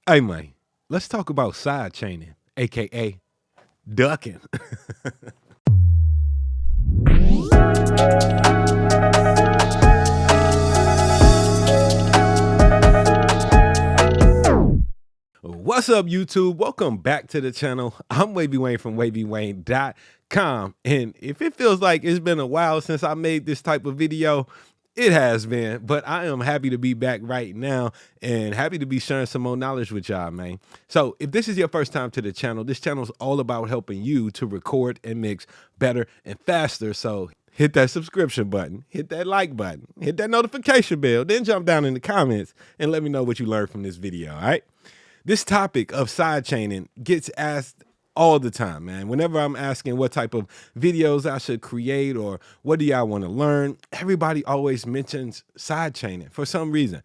Hey man, let's talk about sidechaining, aka ducking. What's up, YouTube? Welcome back to the channel. I'm Wavy Wayne from Wayne.wav. And if it feels like it's been a while since I made this type of video, it has been, but I am happy to be back right now and happy to be sharing some more knowledge with y'all, man. So if this is your first time to the channel, this channel is all about helping you to record and mix better and faster. So hit that subscription button, hit that like button, hit that notification bell, then jump down in the comments and let me know what you learned from this video, all right? This topic of sidechaining gets asked all the time, man. Whenever I'm asking what type of videos I should create or what do y'all want to learn, everybody always mentions sidechaining for some reason.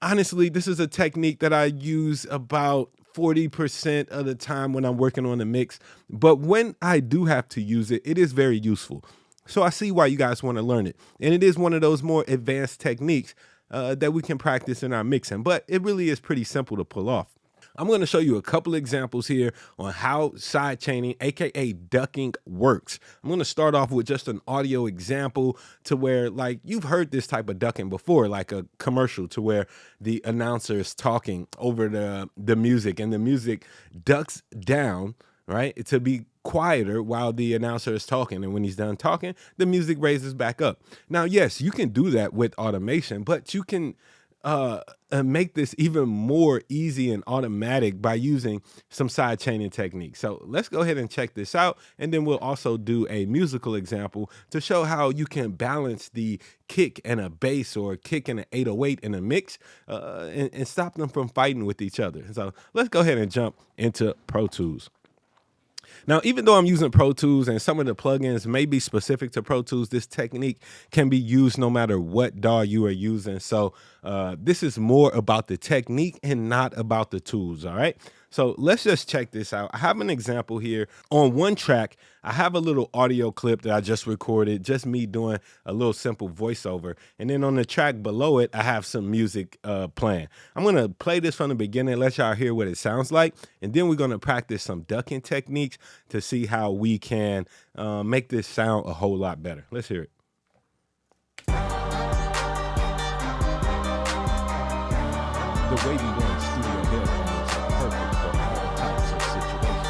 Honestly, this is a technique that I use about 40% of the time when I'm working on the mix. But when I do have to use it, it is very useful. So I see why you guys want to learn it. And it is one of those more advanced techniques that we can practice in our mixing, but it really is pretty simple to pull off. I'm going to show you a couple examples here on how sidechaining, aka ducking, works. I'm going to start off with just an audio example to where, like, you've heard this type of ducking before, like a commercial to where the announcer is talking over the music and the music ducks down, right, to be quieter while the announcer is talking, and when he's done talking, the music raises back up. Now, yes, you can do that with automation, but you can make this even more easy and automatic by using some sidechaining techniques. So let's go ahead and check this out, and then we'll also do a musical example to show how you can balance the kick and a bass or kick and an 808 in a mix and stop them from fighting with each other. So let's go ahead and jump into Pro Tools. Now, even though I'm using Pro Tools and some of the plugins may be specific to Pro Tools, this technique can be used no matter what DAW you are using. So this is more about the technique and not about the tools, all right? So let's just check this out. I have an example here. On one track, I have a little audio clip that I just recorded, just me doing a little simple voiceover. And then on the track below it, I have some music playing. I'm going to play this from the beginning, let y'all hear what it sounds like. And then we're going to practice some ducking techniques to see how we can make this sound a whole lot better. Let's hear it. The Wavy One studio headphones are perfect for all types of situations,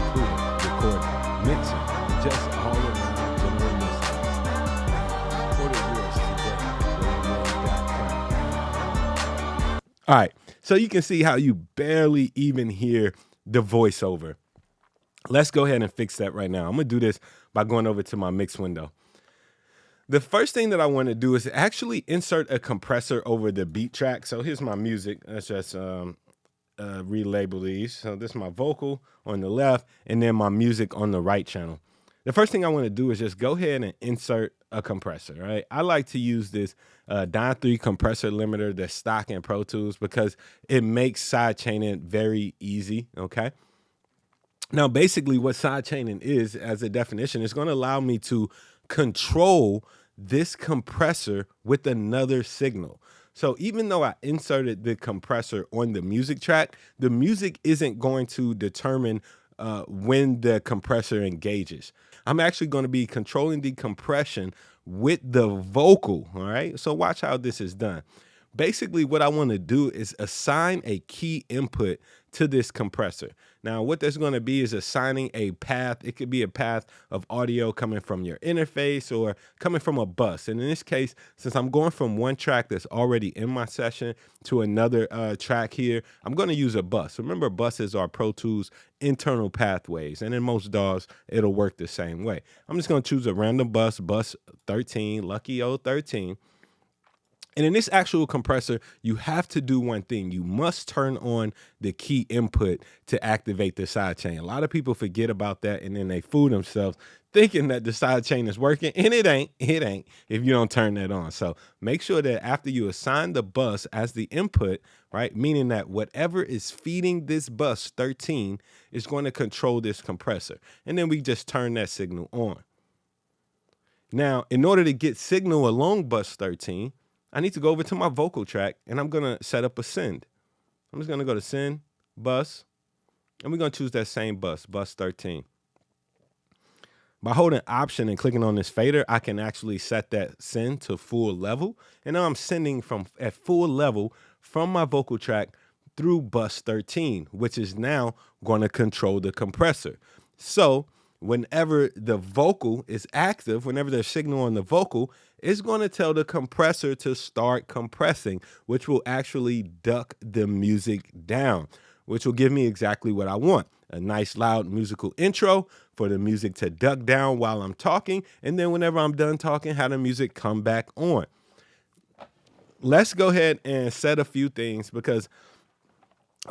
including recording, mixing, and just all around general listening. Order yours today at Wayne.wav. All right, so you can see how you barely even hear the voiceover. Let's go ahead and fix that right now. I'm gonna do this by going over to my mix window. The first thing that I want to do is actually insert a compressor over the beat track. So here's my music. Let's just relabel these. So this is my vocal on the left and then my music on the right channel. The first thing I want to do is just go ahead and insert a compressor, right? I like to use this Dyne 3 compressor limiter that's stock in Pro Tools because it makes sidechaining very easy, okay? Now, basically what sidechaining is, as a definition, is going to allow me to control this compressor with another signal. So even though I inserted the compressor on the music track, the music isn't going to determine when the compressor engages. I'm actually going to be controlling the compression with the vocal, all right? So watch how this is done. Basically, what I want to do is assign a key input to this compressor. Now, what that's going to be is assigning a path. It could be a path of audio coming from your interface or coming from a bus. And in this case, since I'm going from one track that's already in my session to another track here, I'm going to use a bus. Remember, buses are Pro Tools internal pathways. And in most DAWs, it'll work the same way. I'm just going to choose a random bus, bus 13, lucky old 13. And in this actual compressor, you have to do one thing. You must turn on the key input to activate the sidechain. A lot of people forget about that, and then they fool themselves thinking that the sidechain is working, and it ain't if you don't turn that on. So make sure that after you assign the bus as the input, right, meaning that whatever is feeding this bus 13 is going to control this compressor. And then we just turn that signal on. Now, in order to get signal along bus 13, I need to go over to my vocal track and I'm going to set up a send. I'm just gonna go to send bus, and we're gonna choose that same bus 13. By holding option and clicking on this fader, I can actually set that send to full level. And now I'm sending from at full level from my vocal track through bus 13, which is now going to control the compressor. So whenever the vocal is active, whenever there's signal on the vocal, it's going to tell the compressor to start compressing, which will actually duck the music down, which will give me exactly what I want. A nice loud musical intro for the music to duck down while I'm talking. And then whenever I'm done talking, have the music come back on. Let's go ahead and set a few things, because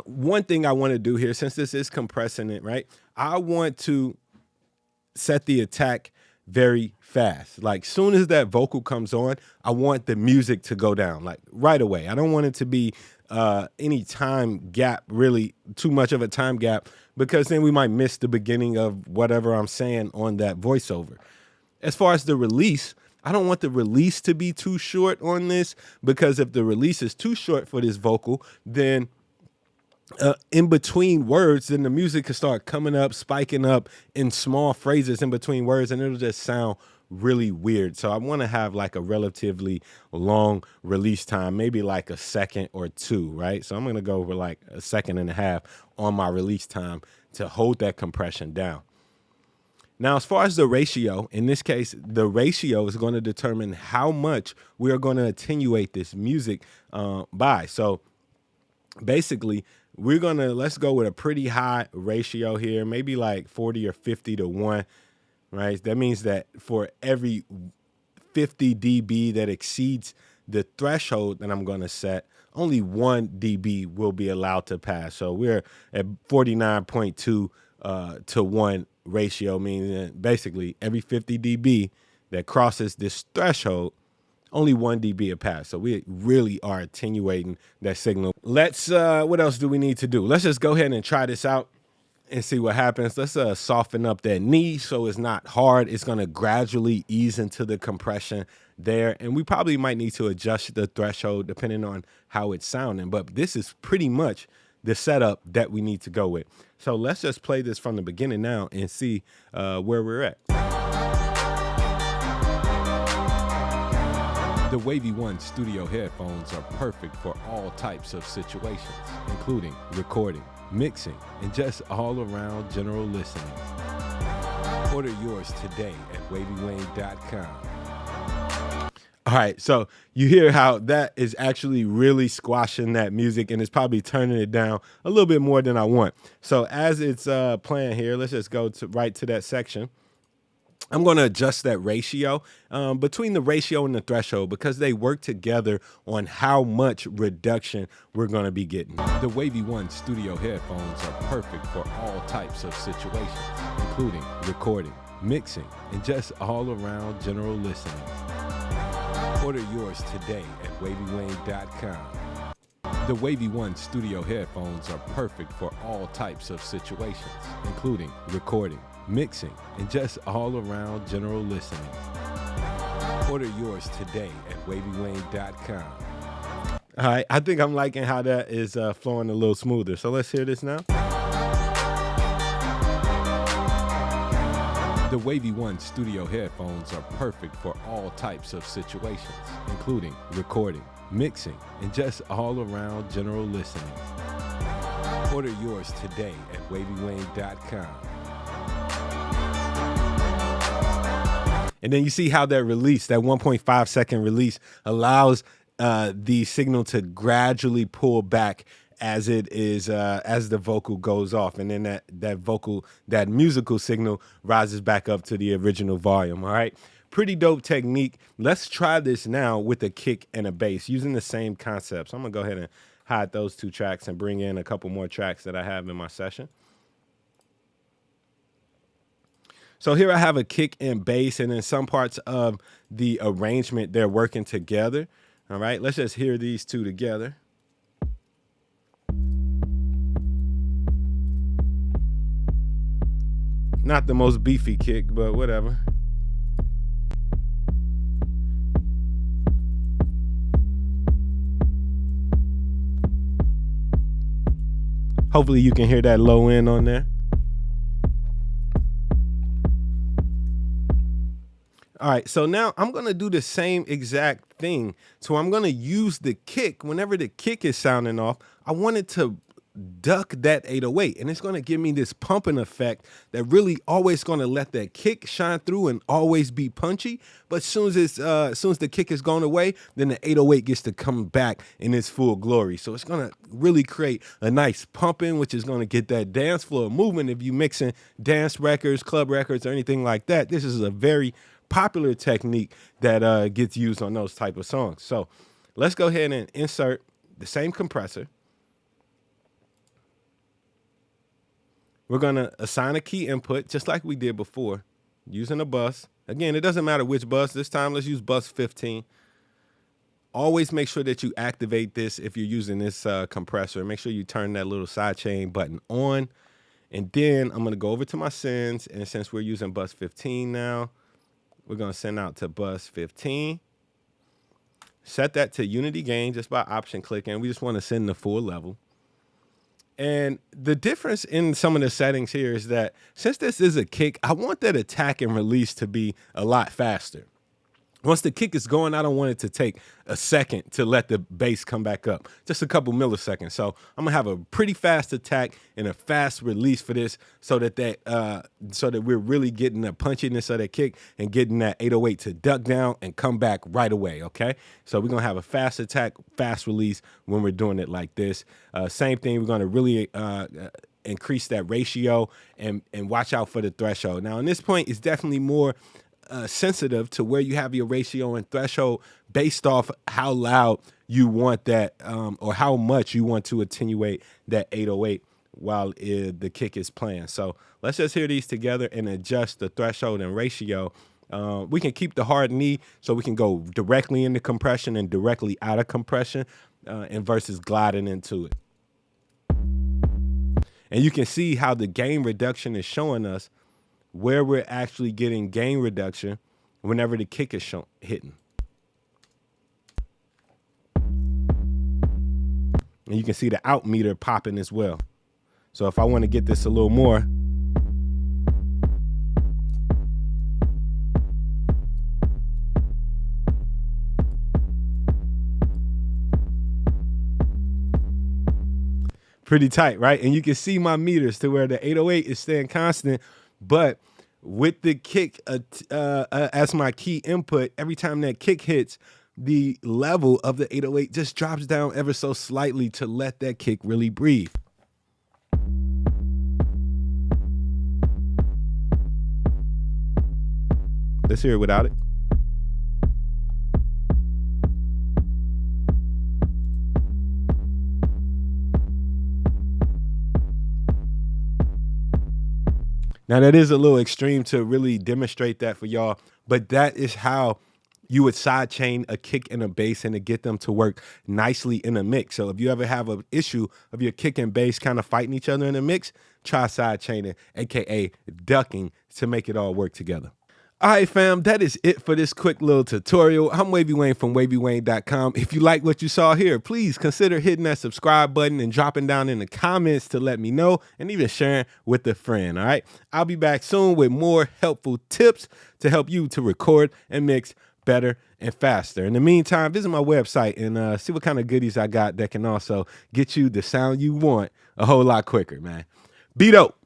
one thing I want to do here, since this is compressing it, right? I want to set the attack very fast. Like soon as that vocal comes on, I want the music to go down like right away. I don't want it to be any time gap, really too much of a time gap, because then we might miss the beginning of whatever I'm saying on that voiceover. As far as the release, I don't want the release to be too short on this, because if the release is too short for this vocal, then in between words, then the music can start coming up, spiking up in small phrases in between words, and it'll just sound really weird. So I want to have like a relatively long release time, maybe like a second or two, right? So I'm going to go over like a second and a half on my release time to hold that compression down. Now, as far as the ratio, in this case, the ratio is going to determine how much we are going to attenuate this music by. So basically, let's go with a pretty high ratio here, maybe like 40 or 50 to 1, right? That means that for every 50 dB that exceeds the threshold that I'm going to set, only 1 dB will be allowed to pass. So we're at 49.2 to 1 ratio, meaning basically every 50 dB that crosses this threshold, only 1 dB a pass. So we really are attenuating that signal. Let's, what else do we need to do? Let's just go ahead and try this out and see what happens. Let's soften up that knee so it's not hard. It's gonna gradually ease into the compression there. And we probably might need to adjust the threshold depending on how it's sounding. But this is pretty much the setup that we need to go with. So let's just play this from the beginning now and see where we're at. The Wavy 1 studio headphones are perfect for all types of situations, including recording, mixing, and just all around general listening. Order yours today at Wavy.com. All right, so you hear how that is actually really squashing that music, and it's probably turning it down a little bit more than I want. So as it's playing here, let's just go right to that section. I'm going to adjust that ratio between the ratio and the threshold, because they work together on how much reduction we're going to be getting. The Wavy 1 studio headphones are perfect for all types of situations, including recording, mixing, and just all around general listening. Order yours today at Wavy.com. The Wavy 1 studio headphones are perfect for all types of situations, including recording, mixing, and just all around general listening. Order yours today at Wavy.com. All right, I think I'm liking how that is flowing a little smoother. So let's hear this now. The Wavy 1 studio headphones are perfect for all types of situations, including recording, mixing, and just all around general listening. Order yours today at Wavy.com. And then you see how that release, that 1.5 second release, allows the signal to gradually pull back as it is as the vocal goes off, and then that musical signal rises back up to the original volume. All right, pretty dope technique. Let's try this now with a kick and a bass using the same concept. So I'm gonna go ahead and hide those 2 tracks and bring in a couple more tracks that I have in my session. So here I have a kick and bass, and in some parts of the arrangement, they're working together. All right, let's just hear these 2 together. Not the most beefy kick, but whatever. Hopefully you can hear that low end on there. All right, so now I'm gonna do the same exact thing. So I'm gonna use the kick. Whenever the kick is sounding off, I want it to duck that 808, and it's gonna give me this pumping effect that really always gonna let that kick shine through and always be punchy. But as soon as the kick is gone away, then the 808 gets to come back in its full glory. So it's gonna really create a nice pumping, which is gonna get that dance floor moving. If you mixing dance records, club records, or anything like that, this is a very popular technique that gets used on those type of songs. So let's go ahead and insert the same compressor. We're gonna assign a key input just like we did before, using a bus. Again, it doesn't matter which bus. This time let's use bus 15. Always make sure that you activate this if you're using this compressor. Make sure you turn that little sidechain button on. And then I'm gonna go over to my sends, and since we're using bus 15 now, we're gonna send out to bus 15. Set that to unity gain just by option clicking. We just wanna send the full level. And the difference in some of the settings here is that since this is a kick, I want that attack and release to be a lot faster. Once the kick is going, I don't want it to take a second to let the bass come back up, just a couple milliseconds. So I'm gonna have a pretty fast attack and a fast release for this, so that we're really getting the punchiness of that kick and getting that 808 to duck down and come back right away. Okay, so we're gonna have a fast attack, fast release when we're doing it like this. Same thing, we're gonna really increase that ratio and watch out for the threshold. Now, in this point, it's definitely more sensitive to where you have your ratio and threshold based off how loud you want that or how much you want to attenuate that 808 while the kick is playing. So let's just hear these together and adjust the threshold and ratio. We can keep the hard knee so we can go directly into compression and directly out of compression and versus gliding into it. And you can see how the gain reduction is showing us where we're actually getting gain reduction whenever the kick is hitting. And you can see the out meter popping as well. So if I want to get this a little more, pretty tight, right? And you can see my meters to where the 808 is staying constant. But with the kick as my key input, every time that kick hits, the level of the 808 just drops down ever so slightly to let that kick really breathe. Let's hear it without it. Now, that is a little extreme to really demonstrate that for y'all, but that is how you would sidechain a kick and a bass and to get them to work nicely in a mix. So if you ever have an issue of your kick and bass kind of fighting each other in a mix, try sidechaining, aka ducking, to make it all work together. All right, fam, that is it for this quick little tutorial. I'm Wavy Wayne from Wayne.wav. If you like what you saw here, please consider hitting that subscribe button and dropping down in the comments to let me know, and even sharing with a friend, all right? I'll be back soon with more helpful tips to help you to record and mix better and faster. In the meantime, visit my website and see what kind of goodies I got that can also get you the sound you want a whole lot quicker, man. Be dope.